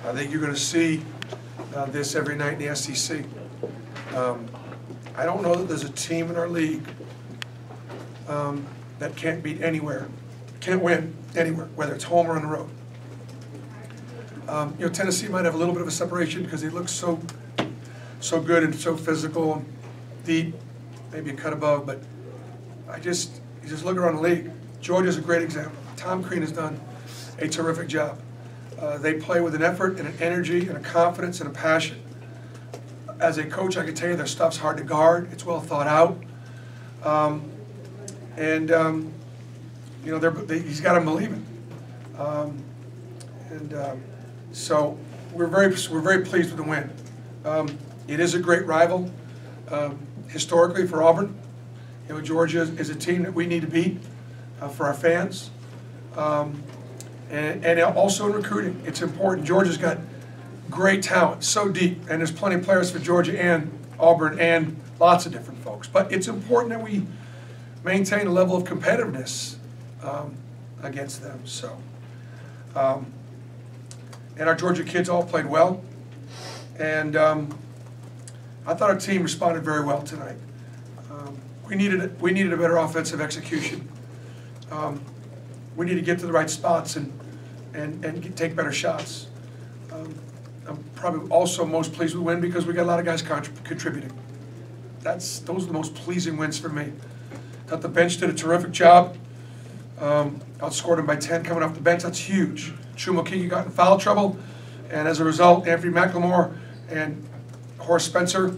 I think you're going to see this every night in the SEC. I don't know that there's a team in our league that can't beat anywhere, can't win anywhere, whether it's home or on the road. You know, Tennessee might have a little bit of a separation because they look so good and so physical and deep, maybe a cut above, but you just look around the league. Georgia's a great example. Tom Crean has done a terrific job. They play with an effort and an energy and a confidence and a passion. As a coach, I can tell you their stuff's hard to guard. It's well thought out. You know, he's got them believing. So we're very pleased with the win. It is a great rival historically for Auburn. You know, Georgia is a team that we need to beat for our fans. And also in recruiting, it's important. Georgia's got great talent, so deep, and there's plenty of players for Georgia and Auburn and lots of different folks. But it's important that we maintain a level of competitiveness against them. So, and our Georgia kids all played well, and I thought our team responded very well tonight. We needed a better offensive execution. We need to get to the right spots and take better shots. I'm probably also most pleased with the win because we got a lot of guys contributing. Those are the most pleasing wins for me. Thought the bench did a terrific job. Outscored them by 10 coming off the bench. That's huge. Chuma King got in foul trouble, and as a result, Anthony McLemore and Horace Spencer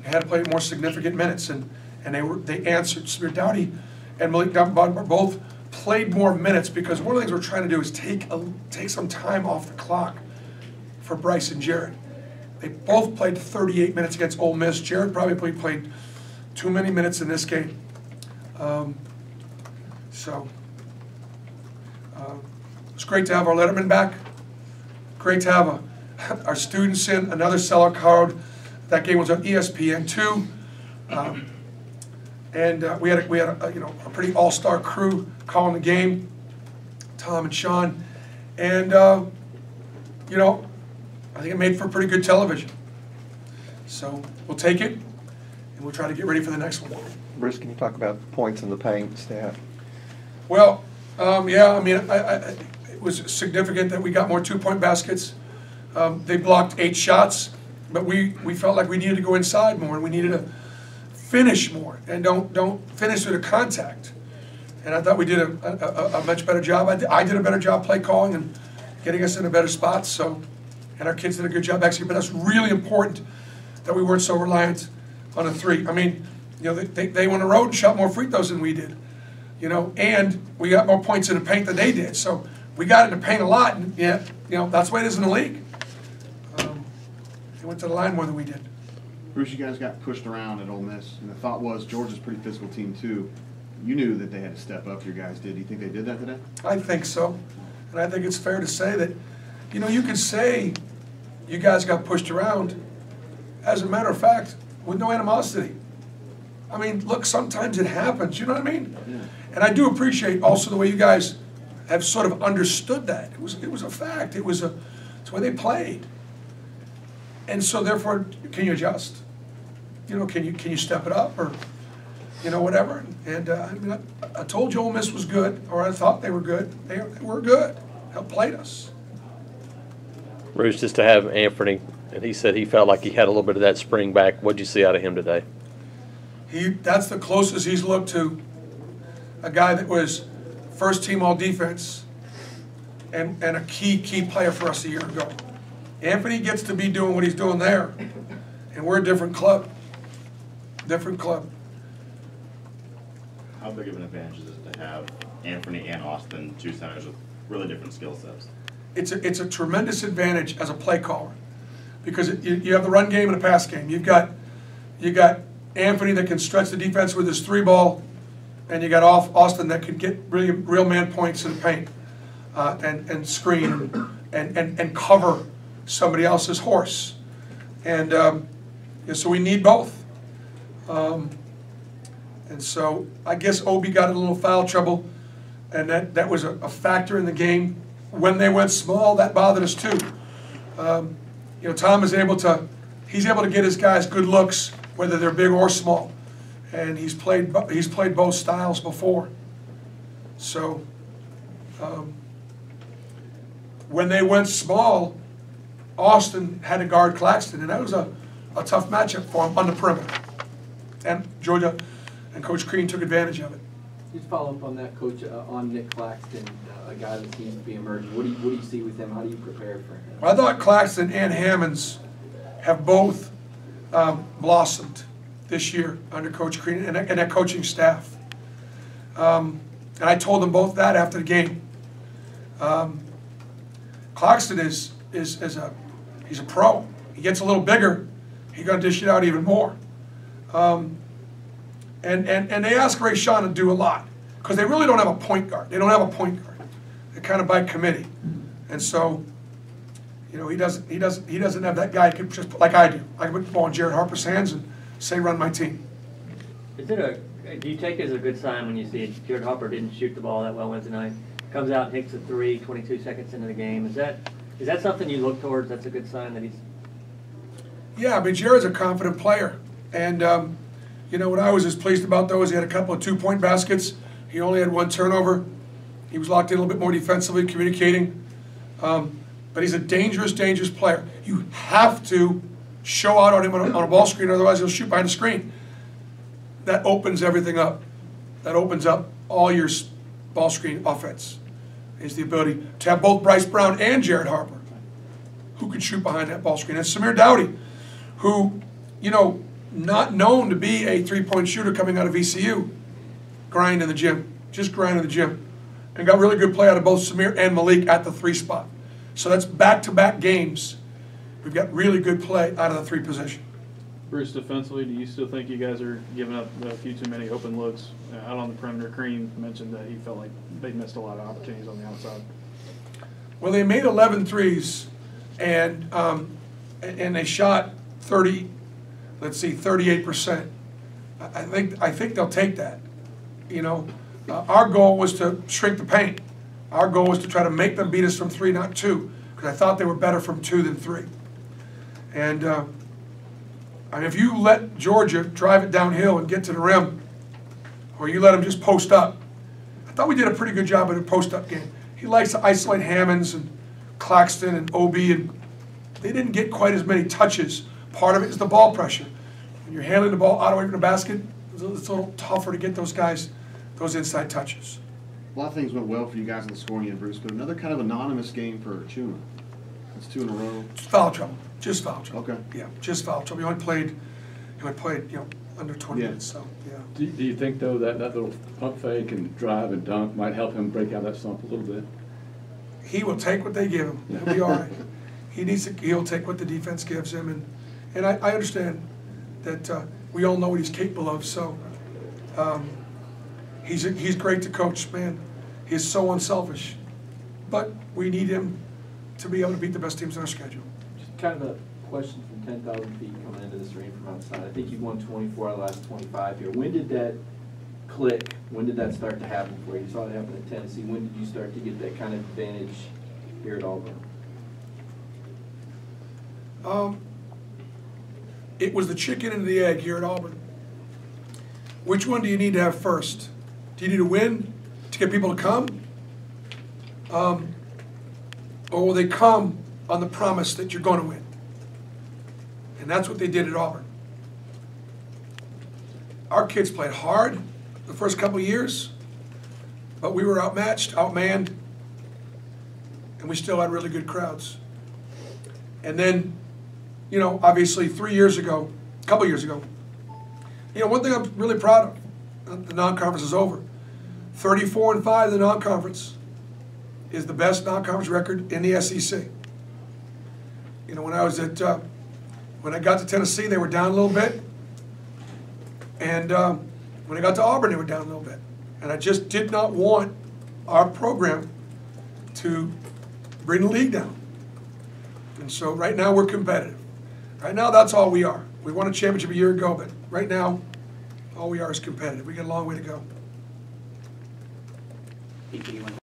had to play more significant minutes, and they answered. Samir Dowdy and Malik Dunbar both played more minutes because one of the things we're trying to do is take some time off the clock for Bryce and Jared. They both played 38 minutes against Ole Miss. Jared probably played too many minutes in this game. It's great to have our letterman back. Great to have our students in. Another sellout crowd. That game was on ESPN2. We had a pretty all-star crew calling the game, Tom and Sean, and you know, I think it made for pretty good television. So we'll take it, and we'll try to get ready for the next one. Bruce, can you talk about points in the paint stat? Well, yeah, I mean, it was significant that we got more two-point baskets. They blocked 8 shots, but we felt like we needed to go inside more, and we needed to finish more, and don't finish through the contact. And I thought we did a much better job. I did a better job play calling and getting us in a better spot. So, and our kids did a good job executing. But that's really important that we weren't so reliant on a 3. I mean, you know, they went on the road and shot more free throws than we did. You know, and we got more points in the paint than they did. So we got in the paint a lot, and yeah, you know, that's the way it is in the league. They went to the line more than we did. Bruce, you guys got pushed around at Ole Miss, and the thought was Georgia's a pretty physical team too. You knew that they had to step up, your guys did. Do you think they did that today? I think so. And I think it's fair to say that, you know, you could say you guys got pushed around, as a matter of fact, with no animosity. I mean, look, sometimes it happens, you know what I mean? Yeah. And I do appreciate also the way you guys have sort of understood that. It was a fact. It's the way they played. And so therefore, can you adjust? You know, can you step it up, or, you know, whatever? And I mean, I told you Ole Miss was good, or I thought they were good. They were good. They played us. Bruce, just to have Anthony, and he said he felt like he had a little bit of that spring back. What'd you see out of him today? That's the closest he's looked to a guy that was first team all defense and a key player for us a year ago. Anthony gets to be doing what he's doing there, and we're a different club. Different club. How big of an advantage is it to have Anthony and Austin, 2 centers with really different skill sets? It's a tremendous advantage as a play caller, because you have the run game and the pass game. You got Anthony that can stretch the defense with his 3-ball, and you got Austin that can get really real man points in the paint and screen and cover somebody else's horse. And yeah, so we need both. And so I guess Obi got in a little foul trouble, and that was a factor in the game. When they went small, that bothered us too. You know, Tom is able to, he's able to get his guys good looks, whether they're big or small. And he's played both styles before. So when they went small, Austin had to guard Claxton, and that was a tough matchup for him on the perimeter. And Georgia and Coach Crean took advantage of it. Just follow up on that, Coach, on Nick Claxton, a guy that seems to be emerging. What do you see with him? How do you prepare for him? I thought Claxton and Hammonds have both blossomed this year under Coach Crean and that coaching staff. And I told them both that after the game. Claxton is he's a pro. He gets a little bigger, he's going to dish it out even more. And they ask Rayshawn to do a lot because they really don't have a point guard. They don't have a point guard. They're kind of by committee, and so you know he doesn't have that guy who can just like I do. I can put the ball in Jared Harper's hands and say run my team. Is it do you take it as a good sign when you see Jared Harper didn't shoot the ball that well Wednesday night? Comes out and hits a three 22 seconds into the game. Is that something you look towards? That's a good sign that he's. Yeah, I mean Jared's a confident player, and you know what I was as pleased about though is he had a couple of 2-point baskets. He only had 1 turnover. He was locked in a little bit more defensively, communicating. But he's a dangerous, dangerous player. You have to show out on him on a ball screen, otherwise he'll shoot behind the screen. That opens everything up. That opens up all your ball screen offense. Is the ability to have both Bryce Brown and Jared Harper, who can shoot behind that ball screen. And Samir Dowdy, who, you know, not known to be a 3-point shooter coming out of VCU, grind in the gym, just grind in the gym. And got really good play out of both Samir and Malik at the 3 spot. So that's back-to-back games. We've got really good play out of the 3 position. Bruce, defensively, do you still think you guys are giving up a few too many open looks out on the perimeter? Crean mentioned that he felt like they missed a lot of opportunities on the outside. Well, they made 11 threes, and they shot 38%. I think they'll take that. You know, our goal was to shrink the paint. Our goal was to try to make them beat us from 3, not 2, because I thought they were better from 2 than 3. And I mean, if you let Georgia drive it downhill and get to the rim, or you let them just post up, I thought we did a pretty good job in the post-up game. He likes to isolate Hammonds and Claxton and Obi, and they didn't get quite as many touches. Part of it is the ball pressure. When you're handling the ball out away from the basket, it's a little tougher to get those guys those inside touches. A lot of things went well for you guys in the scoring end, Bruce, but another kind of anonymous game for Chuma. That's 2 in a row. Foul trouble. Just foul trouble. Okay. Yeah, just foul trouble. He only played, you know, under 20 minutes, so, yeah. Do you think, though, that little pump fake and drive and dunk might help him break out that slump a little bit? He will take what they give him. He'll be all right. He'll take what the defense gives him, and I understand that we all know what he's capable of, so he's great to coach, man. He's so unselfish. But we need him to be able to beat the best teams on our schedule. Just kind of a question from 10,000 feet coming into this rain from outside. I think you've won 24 out of the last 25 here. When did that click? When did that start to happen for you? You saw it happen in Tennessee. When did you start to get that kind of advantage here at Auburn? It was the chicken and the egg here at Auburn. Which one do you need to have first? Do you need to win to get people to come? Or will they come on the promise that you're going to win? And that's what they did at Auburn. Our kids played hard the first couple of years, but we were outmatched, outmanned, and we still had really good crowds. And then, you know, obviously a couple years ago, you know, one thing I'm really proud of, the non-conference is over. 34-5 in the non-conference is the best non-conference record in the SEC. You know, when I got to Tennessee, they were down a little bit. And when I got to Auburn, they were down a little bit. And I just did not want our program to bring the league down. And so right now we're competitive. Right now that's all we are. We won a championship a year ago, but right now all we are is competitive. We got a long way to go.